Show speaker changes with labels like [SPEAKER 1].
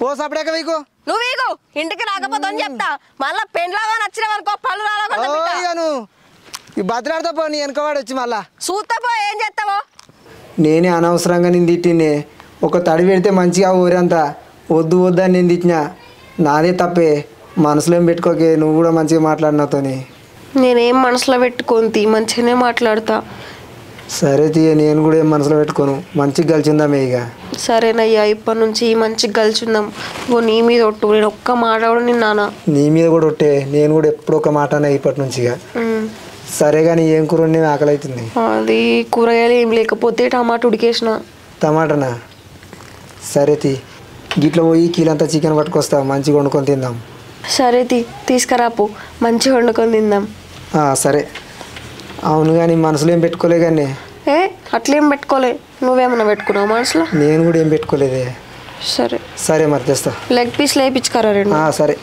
[SPEAKER 1] పో సపడాక వీకు
[SPEAKER 2] నువ్వు వీకు ఇంటికి రాకపోతే అని చెప్తా మళ్ళా పెండ్లాగా నచ్చిన వరకు పళ్ళు రాను
[SPEAKER 1] ఈ భద్రాడితో పో నీ వెనకవాడు వచ్చి మళ్ళా
[SPEAKER 2] చూస్తపో ఏం చేస్తావో.
[SPEAKER 1] నేనే అనవసరంగా నేను తిట్టినే ఒక తడి పెడితే మంచిగా ఊరంతా వద్దు వద్దు అని నేను తిట్టినా నాదే తప్పే మనసులో ఏం పెట్టుకోకే నువ్వు కూడా మంచిగా మాట్లాడినాతోని.
[SPEAKER 2] నేనేం మనసులో పెట్టుకోంతి మంచిగానే మాట్లాడతా.
[SPEAKER 1] సరే తీయ నేను కూడా ఏం మనసులో పెట్టుకోను మంచిగా కలిసిందామే ఇక.
[SPEAKER 2] సరేనయ్యా ఇప్పటి నుంచి మంచిగా కలిసిందాం. ఓ నీ మీద ఒట్టు నేను ఒక్క మాట కూడా నిన్నానా.
[SPEAKER 1] నీ మీద కూడా ఒట్టే నేను కూడా ఎప్పుడు ఒక మాట అన్నా ఇప్పటి నుంచి ఇక. సరే కానీ ఏం కూర నేను ఆకలి అవుతుంది.
[SPEAKER 2] అది కూరగాయలు ఏం లేకపోతే టమాటా ఉడికేసిన.
[SPEAKER 1] టమాటానా సరే తీ గిట్ల పోయి కీలంతా చికెన్ పట్టుకొస్తా మంచిగా వండుకొని తిందాం.
[SPEAKER 2] సరే తీసుకురాపు మంచిగా వండుకొని తిందాం.
[SPEAKER 1] సరే అవును కానీ మనసులో ఏం పెట్టుకోలే కానీ.
[SPEAKER 2] అట్లేం పెట్టుకోలే నువ్వేమన్నా పెట్టుకున్నావు మనసులో?
[SPEAKER 1] నేను కూడా ఏం పెట్టుకోలేదే.
[SPEAKER 2] సరే
[SPEAKER 1] సరే మరి తెస్తా.
[SPEAKER 2] లెగ్ పీస్ లేపించుకరా రెండు.
[SPEAKER 1] సరే.